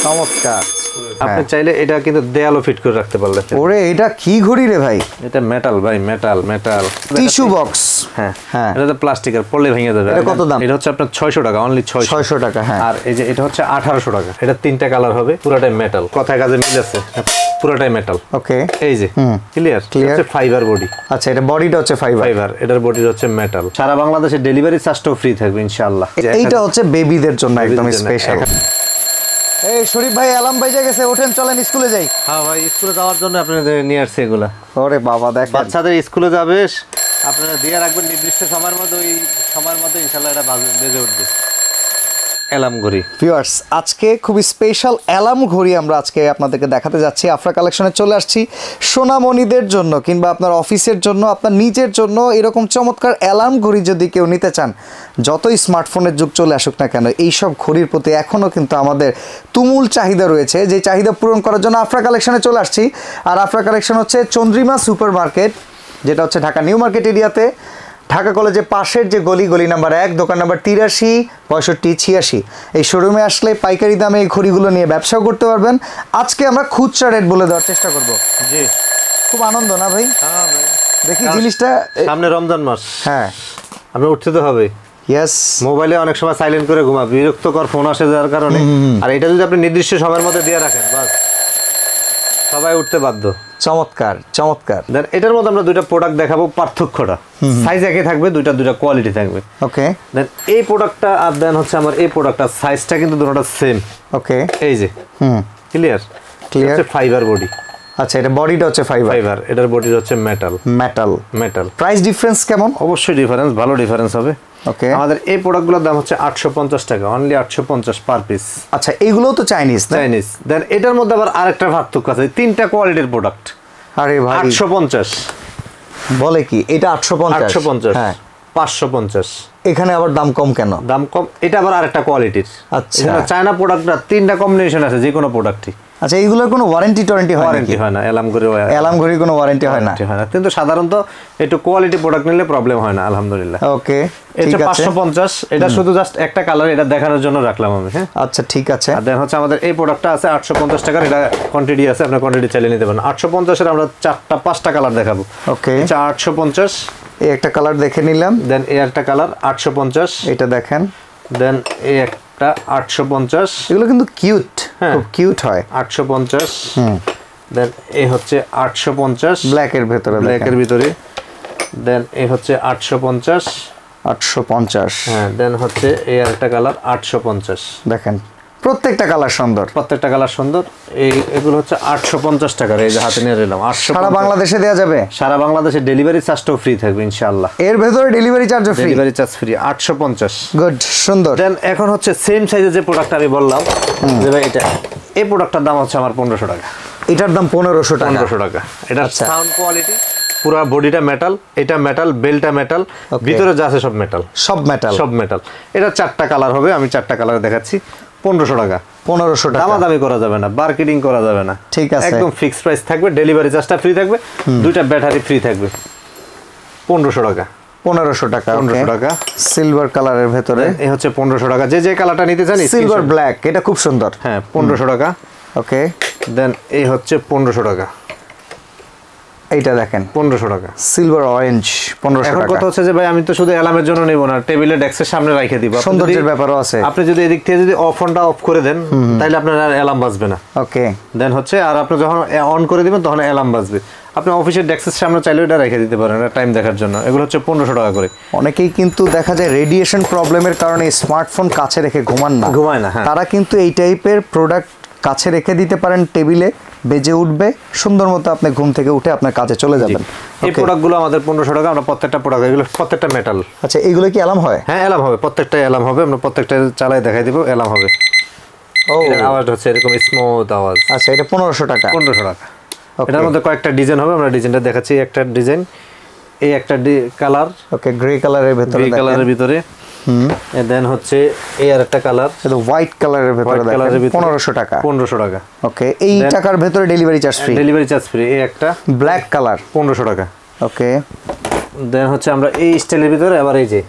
চমৎকার। আপনি চাইলে এটা কিন্তু দেয়ালও ফিট করে রাখতে পারলেন। ওরে এটা কি ঘড়ি রে ভাই? এটা মেটাল ভাই, মেটাল মেটাল টিস্যু বক্স। হ্যাঁ হ্যাঁ, এটা তো প্লাস্টিকের, পড়লে ভেঙে যাবে। এটা কত দাম? এটা হচ্ছে আপনার 600 টাকা, অনলি 600 টাকা। হ্যাঁ, আর এই যে এটা হচ্ছে 1800 টাকা। এটা তিনটা কালার হবে, পুরোটাই মেটাল, কথায় কাজে মিল আছে, পুরোটাই মেটাল। ওকে, এই যে ক্লিয়ার, হচ্ছে ফাইবার বডি। আচ্ছা, এটা বডিটা হচ্ছে ফাইবার, এটার বডি হচ্ছে মেটাল। সারা বাংলাদেশে ডেলিভারি চার্জটাও ফ্রি থাকবে ইনশাআল্লাহ। এইটা হচ্ছে বেবিদের জন্য একদম স্পেশাল। এই শরীফ ভাই অ্যালার্ম বাজে গেছে, ওঠেন চলেন স্কুলে যাই। হ্যাঁ ভাই, স্কুলে যাওয়ার জন্য আপনাদের নিয়ে আসছে এগুলা। ওরে বাবা, দেখ বাচ্চাদের স্কুলে যাবে, আপনারা দিয়ে রাখবেন নির্দিষ্ট সময়ের মধ্যে, ওই সময়ের মধ্যে ইনশাআল্লাহ এটা বেজে উঠবে। অ্যালার্ম ঘড়ি ভিউয়ার্স, আজকে খুব স্পেশাল অ্যালার্ম ঘড়ি আমরা আজকে আপনাদেরকে দেখাতে যাচ্ছি। আফরা কালেকশনে চলে আসছি সোনামণিদের জন্য কিংবা আপনার অফিসের জন্য, আপনার নিজের জন্য এরকম চমৎকার অ্যালার্ম ঘড়ি যদি কেউ নিতে চান, যতই স্মার্টফোনের যুগ চলে আসুক না কেন, এইসব ঘড়ির প্রতি এখনও কিন্তু আমাদের তুমুল চাহিদা রয়েছে। যে চাহিদা পূরণ করার জন্য আফরা কালেকশনে চলে আসছি। আর আফরা কালেকশন হচ্ছে চন্দ্রিমা সুপার মার্কেট, যেটা হচ্ছে ঢাকা নিউ মার্কেট এরিয়াতে, ঢাকা কলেজের পাশের যে গলি নাম্বার 1, দোকান নাম্বার 83, 65, 86। এই শোরুমে আসলে পাইকারি দামে এই ঘড়িগুলো নিয়ে ব্যবসাও করতে পারবেন। আজকে আমরা খুচরা রেট বলে দেওয়ার চেষ্টা করব। জি, খুব আনন্দ না ভাই? হ্যাঁ ভাই, দেখি জিনিসটা। সামনে রমজান মাস, হ্যাঁ, আমরা উঠতে তো হবে। ইয়েস, মোবাইলে অনেক সময় সাইলেন্ট করে ঘুমা, বিরক্তকর ফোন আসে যার কারণে। আর এটা যদি আপনি নির্দিষ্ট সময়ের মধ্যে দিয়ে রাখেন, বাস সবাই উঠতে বাধ্য। চমৎকার চমৎকার। দেন এটার মধ্যে আমরা দুইটা প্রোডাক্ট দেখাবো, পার্থক্যটা সাইজ একই থাকবে, দুইটা কোয়ালিটি থাকবে। ওকে, দেন এই প্রোডাক্টটা আর দেন হচ্ছে আমার এই প্রোডাক্টটা, সাইজটা কিন্তু দুটোটা সেম। ওকে, এই যে ক্লিয়ার, হচ্ছে ফাইবার বডি। আচ্ছা, এটা বডিটা হচ্ছে ফাইবার, এটার বডি হচ্ছে মেটাল। প্রাইস ডিফারেন্স কেমন? অবশ্যই ডিফারেন্স, ভালো ডিফারেন্স হবে। ওকে, আমাদের এই প্রোডাক্টগুলোর দাম হচ্ছে 850 টাকা, অনলি 850 পার পিস। আচ্ছা, এইগুলো তো চাইনিজ। দেন এটার মধ্যে আবার আরেকটা পার্থক্য আছে, তিনটা কোয়ালিটির প্রোডাক্ট। আরে ভাই, 850 বলে কি? এটা 850, হ্যাঁ 550। এখানে আবার দাম কম কেন? দাম কম, এটা আবার আরেকটা কোয়ালিটির। আচ্ছা, চায়না প্রোডাক্টটা তিনটা কম্বিনেশন আছে, যে কোনো প্রোডাক্টই। আচ্ছা, এইগুলোর কোনো ওয়ারেন্টি হয় না, অ্যালার্ম ঘড়ির কোনো ওয়ারেন্টি হয় না। কিন্তু সাধারণত একটু কোয়ালিটি প্রোডাক্ট নিলে প্রবলেম হয় না, আলহামদুলিল্লাহ। ওকে, এটা 550, এটা শুধু জাস্ট একটা কালার, এটা দেখানোর জন্য রাখলাম আমি। হ্যাঁ, আচ্ছা, ঠিক আছে। আর দেন হচ্ছে আমাদের এই প্রোডাক্টটা আছে 850 টাকার, এটা কোয়ান্টিটি আছে, আপনি কোয়ান্টিটি চাইলে নিতে পারেন। 850 এর আমরা 4-5টা কালার দেখাবো। ওকে, এটা 850, এই একটা কালার দেখে নিলাম। দেন এই একটা কালার 850, এটা দেখেন। দেন এই একটা 850, এগুলো কিন্তু কিউট, খুব কিউট হয়। 850, দেন এই হচ্ছে 850 ব্ল্যাকের ভিতরে। দেন এই হচ্ছে 850, হ্যাঁ। দেন হচ্ছে এই আরেকটা কালার 850। দেখেন প্রত্যেকটা কালার সুন্দর, এগুলো হচ্ছে 850 টাকার। এই যে হাতে নিয়ে নিলাম, সারা বাংলাদেশে দেওয়া যাবে, সারা বাংলাদেশে ডেলিভারি চার্জটাও ফ্রি থাকবে ইনশাআল্লাহ। এর ভেতরে ডেলিভারি চার্জ ফ্রি 850। গুড, সুন্দর। দেন এখন হচ্ছে সেম সাইজের যে প্রোডাক্ট আমি বললাম, যে ভাই এটা, এই প্রোডাক্টটার দাম হচ্ছে আমার 1500 টাকা। এটার দাম 1500 টাকা। এটা সাউন্ড কোয়ালিটি, পুরো বডিটা মেটাল, এটা মেটাল, বেলটা মেটাল, ভিতরে যা আছে সব মেটাল। এটা 4টা কালার হবে, আমি 4টা কালার দেখাচ্ছি। 1500 টাকা। দামাদামি করা যাবে না, মার্কেটিং করা যাবে না, ঠিক আছে, একদম ফিক্সড প্রাইস থাকবে। ডেলিভারি চার্জটা ফ্রি থাকবে, দুইটা ব্যাটারি ফ্রি থাকবে। 1500 টাকা। 1500 টাকা। সিলভার কালারের ভেতরে এই হচ্ছে 1500 টাকা। যে কালারটা নিতে চান, সিলভার ব্ল্যাক, এটা খুব সুন্দর। হ্যাঁ, 1500 টাকা। ওকে, দেন এই হচ্ছে 1500 টাকা। এইটা দেখেন 1500 টাকা। সিলভার অরেঞ্জ 1500 টাকা। এখন কথা হচ্ছে যে ভাই আমি তো শুধু অ্যালার্মের জন্য নেব না, টেবিলে ডেস্কের সামনে রেখে দিব, সৌন্দর্যের ব্যাপারও আছে। আপনি যদি এদিক থেকে যদি অফটা অফ করে দেন, তাহলে আপনার অ্যালার্ম বাজবে না। ওকে, দেন হচ্ছে আর আপনি যখন অন করে দিবেন তখন অ্যালার্ম বাজবে। আপনি অফিসের ডেস্কের সামনে চাইলে এটা রেখে দিতে পারেন টাইম দেখার জন্য। এগুলো হচ্ছে 1500 টাকা করে। অনেকেই কিন্তু দেখা যায় রেডিয়েশন প্রবলেমের কারণে স্মার্টফোন কাছে রেখে ঘুমায় না, হ্যাঁ। তারা কিন্তু এই টাইপের প্রোডাক্ট কাছে রেখে দিতে পারেন, টেবিলে বেজে উঠবে, সুন্দর মতো আপনি ঘুম থেকে উঠে আপনার কাজে চলে যাবেন। এই প্রোডাক্টগুলো আমাদের 1500 টাকা। আমরা প্রত্যেকটা প্রোডাক্ট, এগুলো প্রত্যেকটা মেটাল। আচ্ছা, এইগুলো কি অ্যালার্ম হয়? হ্যাঁ, অ্যালার্ম হবে, প্রত্যেকটা অ্যালার্ম হবে। আমরা প্রত্যেকটা চালাই দেখাই দিব, অ্যালার্ম হবে। আওয়াজ হচ্ছে এরকম স্মুথ আওয়াজ। আচ্ছা, এটা 1500 টাকা। এটার মধ্যে কয়েকটা ডিজাইন হবে, আমরা ডিজাইনটা দেখাচ্ছি। একটা ডিজাইন, এই একটা কালার, ওকে, গ্রে কালারের ভিতরে। দেন হচ্ছে এই আরেকটা কালার, এটা হোয়াইট কালারের ভিতরে, 1500 টাকা। ওকে, এই টাকার ভিতরে ডেলিভারি চার্জ ফ্রি। এই একটা ব্ল্যাক কালার 1500 টাকা। ওকে, দেন হচ্ছে আমরা এই স্টাইলের ভিতরে আবার এই যে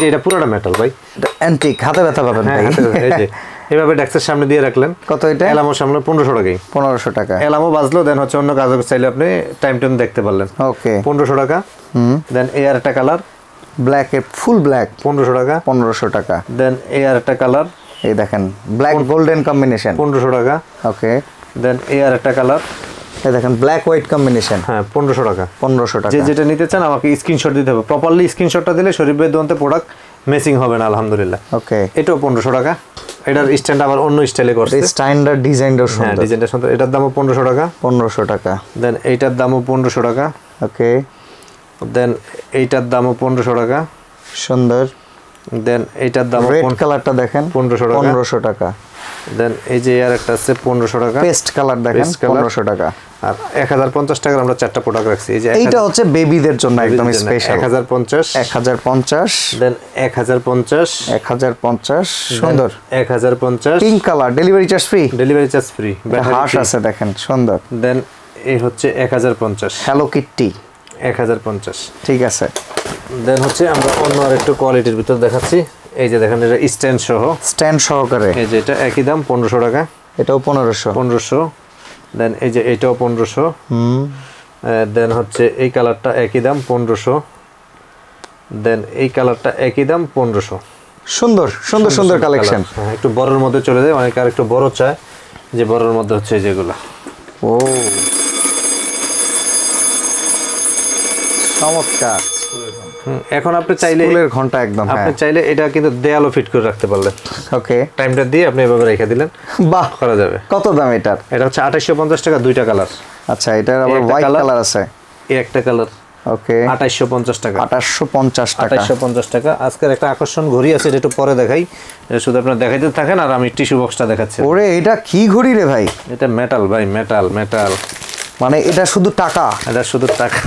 এটা পুরোটা মেটাল ভাই, এটা অ্যান্টিক, হাতে ব্যথা পাবেন ভাই। এভাবে ডেস্কের সামনে দিয়ে রাখলেন। কত এটা? এলামোর সামনে 1500 টাকাই। 1500 টাকা। এলামো বাজলো, দেন হচ্ছে অন্য কাজ চাইলে আপনি টাইম দেখতে পারলেন। ওকে, 1500 টাকা। দেন এই আর একটা কালার, ব্ল্যাক এ ফুল ব্ল্যাক, 1500 টাকা। 1500 টাকা। দেন এই আর একটা কালার, এই দেখেন ব্ল্যাক গোল্ডেন কম্বিনেশন, 1500 টাকা। ওকে। দেন এই আর একটা কালার, এই দেখেন ব্ল্যাক হোয়াইট কম্বিনেশন, হ্যাঁ 1500 টাকা। 1500 টাকা। যে যেটা নিতে চান আমাকে স্ক্রিনশট দিতে হবে, প্রপারলি স্ক্রিনশটটা দিলে শরীফ ভাই দোকানতে প্রোডাক্ট মেসিং হবে না আলহামদুলিল্লাহ। ওকে, এটাও 1500 টাকা। এটার স্ট্যান্ড আবার অন্য স্টাইলে করছে, স্ট্যান্ডার্ড ডিজাইনটাও হ্যাঁ সুন্দর, ডিজাইনটা সুন্দর। এটার দামও 1500 টাকা। 1500 টাকা। দেন এইটার দামও 1500 টাকা। ওকে, দেন এইটার দামও 1500 টাকা, সুন্দর। দেন এইটার দাম রেড কালারটা দেখেন 1500 টাকা। 1500 টাকা। দেন এই যে আর একটা আছে 1500 টাকা, পেস্ট কালার দেখেন 1500 টাকা। আর 1050 টাকার আমরা চারটা প্রোডাক্ট রাখছি। এই যে এইটা হচ্ছে বেবিদের জন্য একদম স্পেশাল, 1050, 1050, দেন 1050, 1050, সুন্দর 1050, pink colour, delivery charge free, delivery charge free, হাঁস আছে দেখেন সুন্দর। দেন এই হচ্ছে 1050, হ্যালো কিট্টি 1050। ঠিক আছে। দেন হচ্ছে আমরা অন্য আরেকটু কোয়ালিটির ভিতর দেখাচ্ছি। এই যে দেখেন এটা স্ট্যান্ড সহ, স্ট্যান্ড সহকারে, এই যে এটা একই দাম 1500 টাকা। এটাও 1500। 1500। দেন এই যে এটাও 1500। দেন হচ্ছে এই কালারটা একই দাম 1500। দেন এই কালারটা একই দাম 1500। সুন্দর সুন্দর সুন্দর কালেকশন। হ্যাঁ, একটু বড়র মধ্যে চলে যায়, অনেকে আর একটু বড় চায়, যে বড়র মধ্যে হচ্ছে যেগুলো। ও চমৎকার। এখন আপনি চাইলে স্কুলের ঘন্টা একদম, আপনি চাইলে এটা কিন্তু দেয়ালও ফিট করে রাখতে পারলেন। ওকে, টাইমটা দিয়ে আপনি এভাবে রেখে দিলেন, বাহ করা যাবে। কত দাম এটার? এটা হচ্ছে 2850 টাকা, দুইটা কালার। আচ্ছা, এটার আবার হোয়াইট কালার আছে, এই একটা কালার। ওকে, 2850 টাকা। 2850 টাকা। 2850 টাকা। আজকের একটা আকর্ষণ ঘড়ি আছে, এটা একটু পরে দেখাই, এটা শুধু আপনারা দেখাইতে থাকেন আর আমি টিস্যু বক্সটা দেখাচ্ছি। ওরে এটা কি ঘড়ি রে ভাই? এটা মেটাল ভাই, মেটাল মেটাল, মানে এটা শুধু টাকা? এটা শুধু টাকা।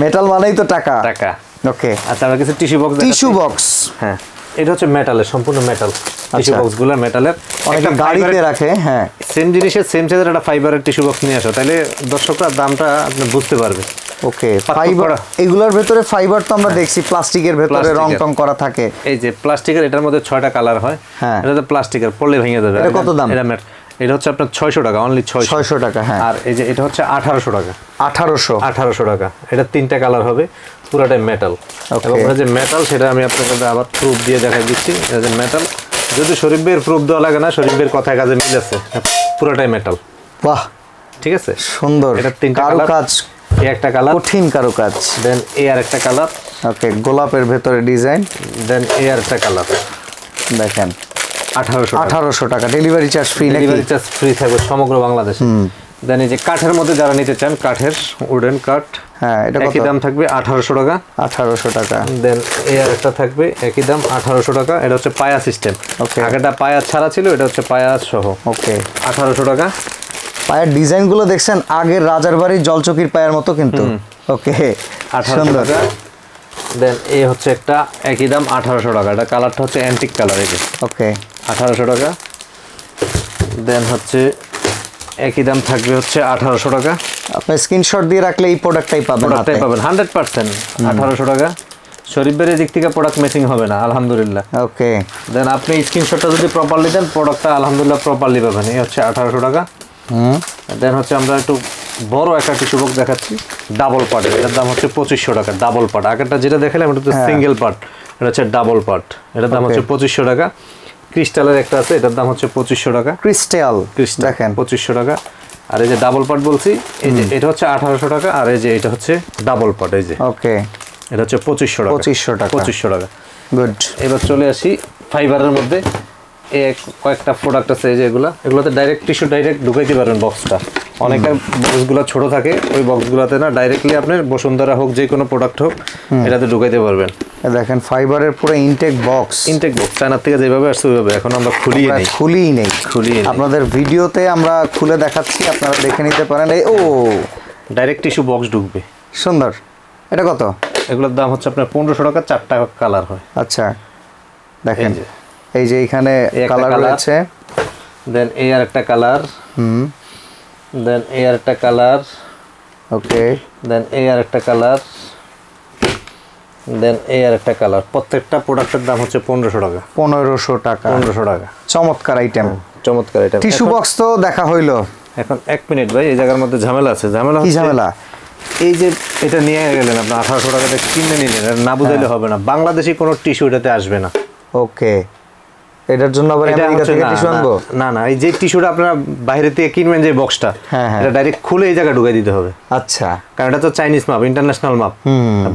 মেটাল মানেই তো টাকা। টাকা। ওকে, আচ্ছা আমরা কিছু টিস্যু বক্স, টিস্যু বক্স, হ্যাঁ এটা হচ্ছে মেটালের, সম্পূর্ণ মেটাল টিস্যু বক্সগুলো মেটালের। অনেকে গাড়িতে রাখে, হ্যাঁ সেম জিনিসের সেম সাইজের একটা ফাইবারের টিস্যু বক্স নিয়ে আসো, তাহলে দর্শকরা দামটা আপনি বুঝতে পারবে। ওকে, ফাইবার, এগুলোর ভেতরে ফাইবার তো আমরা দেখছি প্লাস্টিকের ভেতরে রং টং করা থাকে। এই যে প্লাস্টিকের, এটার মধ্যে 6টা কালার হয়। হ্যাঁ, এটা তো প্লাস্টিকের, পড়লে ভেঙে যাবে। এটা কত দাম? এটা হচ্ছে আপনার 600 টাকা, অনলি 600 টাকা। হ্যাঁ, আর এই যে এটা হচ্ছে 1800 টাকা। 1800 টাকা। এটা 3টা কালার হবে, পুরাটাই মেটাল। এবং এটা যে মেটাল সেটা আমি আপনাকে আবার প্রুফ দিয়ে দেখাই দিচ্ছি। এটা যে মেটাল, যদি শরীফ ভাইয়ের প্রুফ দেওয়া লাগে না, শরীফ ভাইয়ের কথায় কাজে মিল আছে, পুরাটাই মেটাল। বাহ, ঠিক আছে, সুন্দর। এটা 3টা কারুকাজ, এই একটা কালার, কঠিন কারুকাজ। দেন এই আর একটা কালার, ওকে, গোলাপের ভেতরে ডিজাইন। দেন এই আর একটা কালার, দেখেন 1800 টাকা। Delivery charge free? Delivery charge free থাকবে সমগ্র বাংলাদেশে। দেন এই যে কাঠের মধ্যে যারা নিতে চান, কাঠের উডেন কাঠ, হ্যাঁ এটা একই দাম থাকবে 1800 টাকা। 1800 টাকা। দেন এই আর একটা থাকবে একই দাম 1800 টাকা। এটা হচ্ছে পায়া সিস্টেম, আগেটা পায়া ছাড়া ছিল, এটা হচ্ছে পায়া সহ। ওকে, 1800 টাকা। পায়ের ডিজাইনগুলো দেখছেন আগের রাজার বাড়ির জলচকির পায়ের মতো কিন্তু। ওকে, 1800 টাকা। দেন এই হচ্ছে একটা একই দাম 1800 টাকা, এটা কালারটা হচ্ছে অ্যান্টিক কালার। এই যে ওকে, 1800 টাকা। দেন হচ্ছে একই দাম থাকবে হচ্ছে 1800 টাকা। আপনি স্ক্রিনশট দিয়ে রাখলে এই প্রোডাক্টটাই পাবেন, 100%। 1800 টাকা। শরীফ ভাইয়ের দিক থেকে প্রোডাক্ট মিসিং হবে না আলহামদুলিল্লাহ। ওকে, দেন আপনি স্ক্রিনশটটা যদি প্রপারলি দেন, প্রোডাক্টটা আলহামদুলিল্লাহ প্রপারলি পাবেন। এই হচ্ছে 1800 টাকা। দেন হচ্ছে আমরা একটু বড় একটা টিস্যু বক্স দেখাচ্ছি, ডাবল পার্টের, এটার দাম হচ্ছে 2500 টাকা। ডাবল পার্ট, আগেরটা যেটা দেখালাম এটা হচ্ছে সিঙ্গেল পার্ট, এটা হচ্ছে ডাবল পার্ট, এটার দাম হচ্ছে 2500 টাকা। ক্রিস্টালের একটা আছে, এটার দাম হচ্ছে 2500 টাকা। ক্রিস্টাল দেখেন 2500 টাকা। আর এই যে ডাবল পার্ট বলছি, এই যে এটা হচ্ছে 1800 টাকা, আর এই যে এটা হচ্ছে ডাবল পার্ট, এই যে ওকে, এটা হচ্ছে 2500 টাকা। 2500 টাকা। গুড। এবার চলে আসি ফাইবারের মধ্যে। কয়েকটা প্রোডাক্ট আছে, এই যে এগুলোতে ডাইরেক্ট টিস্যু ডাইরেক্ট ঢুকাইতে পারবেন বক্সটা। অনেকের বক্সগুলো ছোট থাকে, ওই বক্সগুলোতে না ডাইরেক্টলি আপনার বসুন্ধরা হোক, যে কোনো প্রোডাক্ট হোক, এটাতে ঢুকাইতে পারবেন। দেখেন ফাইবারের পুরো ইনটেক বক্স, চায়না থেকে যেভাবে আসছে ওইভাবে, এখন আমরা খুলিই নেই। আপনাদের ভিডিওতে আমরা খুলে দেখাচ্ছি, আপনারা দেখে নিতে পারেন। এই ও ডাইরেক্ট টিস্যু বক্স ঢুকবে, সুন্দর। এটা কত? এগুলোর দাম হচ্ছে আপনার 1500 টাকা, 4টা কালার হয়। আচ্ছা, দেখেন এই যে এখানে কালার রয়েছে। দেন এই আর একটা কালার, দেন এই আর একটা কালার, ওকে, দেন এই আর একটা কালার, দেন এই আর একটা কালার। প্রত্যেকটা প্রোডাক্টের দাম হচ্ছে 1500 টাকা। 1500 টাকা। 1500 টাকা। চমৎকার আইটেম, চমৎকার আইটেম। টিস্যু বক্স তো দেখা হইলো। এখন 1 মিনিট ভাই, এই জায়গার মধ্যে ঝামেলা আছে। ঝামেলা কি হচ্ছে ঝামেলা? এই যে এটা নিয়ে গেলেন আপনি 1800 টাকা কিনে নিলেন, না বুঝাইলে হবে না। বাংলাদেশি কোনো টিস্যু এটাতে আসবে না। ওকে, এটার জন্য আবার আমেরিকা থেকে টিস্যু আনবো? না না, এই যে টিস্যুটা আপনারা বাইরে থেকে কিনবেন যে বক্সটা, এটা ডাইরেক্ট খুলে এই জায়গা ঢুকাই দিতে হবে। আচ্ছা, কারণ এটা তো চাইনিজ মাপ, ইন্টারন্যাশনাল মাপ।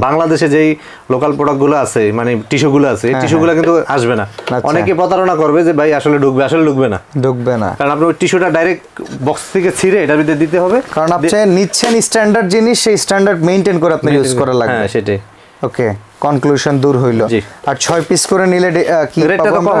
বাংলাদেশে যেই লোকাল প্রোডাক্টগুলো আছে, মানে টিস্যুগুলো আছে, এই টিস্যুগুলো কিন্তু আসবে না। অনেকে প্রতারণা করবে যে ভাই আসলে ঢুকবে, আসলে ঢুকবে না, ঢুকবে না। কারণ আপনি ওই টিস্যুটা ডাইরেক্ট বক্স থেকে ছিঁড়ে এটার ভিতরে দিতে হবে। কারণ আপনি নিচ্ছেন স্ট্যান্ডার্ড জিনিস, সেই স্ট্যান্ডার্ড মেইনটেইন করে আপনি ইউজ করা লাগবে। হ্যাঁ, সেটাই। ওকে, কনক্লুশন দূর হইলো। আর 6 পিস করে নিলে কি রেটটা তো কম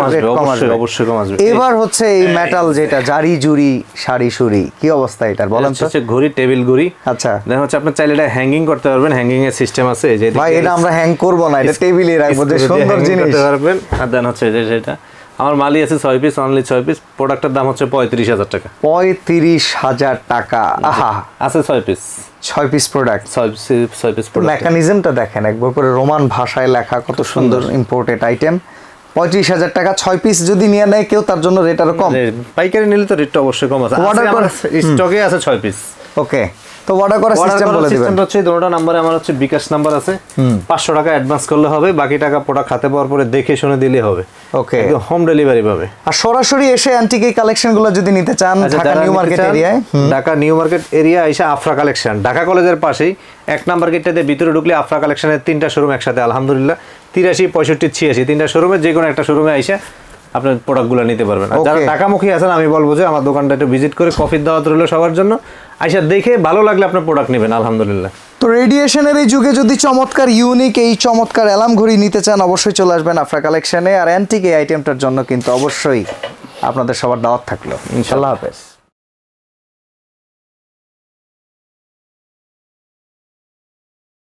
আসবে, অবশ্যই কম আসবে। এবার হচ্ছে এই মেটাল যেটা জারি জুরি শাড়ি সুরি, কি অবস্থা এটার বলেন তো? হচ্ছে ঘড়ি, টেবিল ঘড়ি। আচ্ছা, দেখেন হচ্ছে আপনি চাইলে এটা হ্যাঙ্গিং করতে পারবেন, হ্যাঙ্গিং এর সিস্টেম আছে। এই যে ভাই এটা আমরা হ্যাং করব না, এটা টেবিলে রাখবো, যে সুন্দর জিনিস করতে পারবেন। আর দেন হচ্ছে যে সেটা আমার মালই আছে 6 পিস, অনলি 6 পিস। প্রোডাক্টের দাম হচ্ছে 35,000 টাকা। 35,000 টাকা। আহা, আছে 6 piece, 6 piece product, 6 piece product. মেকানিজমটা দেখেন একবার করে, রোমান ভাষায় লেখা, কত সুন্দর ইম্পোর্টেড আইটেম। 35,000 টাকা 6 পিস যদি নিয়ে নেয় কেউ, তার জন্য রেট আরো কম। পাইকারি নিলে তো রেটটা অবশ্যই কম আছে। অর্ডার করে স্টকে আছে 6 পিস। ওকে, তো অর্ডার করার সিস্টেম বলে দিবেন। সিস্টেমটা হচ্ছে দুটো নাম্বারে আমার হচ্ছে বিকাশ নাম্বার আছে। 500 টাকা অ্যাডভান্স করলে হবে, বাকি টাকা প্রোডাক্ট হাতে পাওয়ার পরে দেখে শুনে দিলে হবে। ওকে, হোম ডেলিভারি পাবে। আর সরাসরি এসে অ্যান্টিক এই কালেকশনগুলো যদি নিতে চান, ঢাকা নিউ মার্কেট এরিয়ায়, ঢাকা নিউ মার্কেট এরিয়া এসে আফরা কালেকশন, ঢাকা কলেজের পাশেই 1 নাম্বার গেটটাতে ভিতরে ঢুকলে আফরা কালেকশনের 3টা শোরুম একসাথে, আলহামদুলিল্লাহ। 83, 65, 86 3টা শোরুমে যে কোনো একটা শোরুমে আইসা আপনার প্রোডাক্টগুলো নিতে পারবেন। আর যারা ঢাকামুখী আছেন, আমি বলবো যে আমার দোকানটা একটু ভিজিট করে, কফির দাওয়াত রইল সবার জন্য, আইসা দেখে ভালো লাগলে আপনার প্রোডাক্ট নেবেন, আলহামদুলিল্লাহ। তো রেডিয়েশনের এই যুগে যদি চমৎকার ইউনিক এই চমৎকার অ্যালার্ম ঘড়ি নিতে চান, অবশ্যই চলে আসবেন আফরা কালেকশনে। আর অ্যান্টিক এই আইটেমটার জন্য কিন্তু অবশ্যই আপনাদের সবার দাওয়াত থাকলো। ইনশাআল্লাহ, হাফেজ।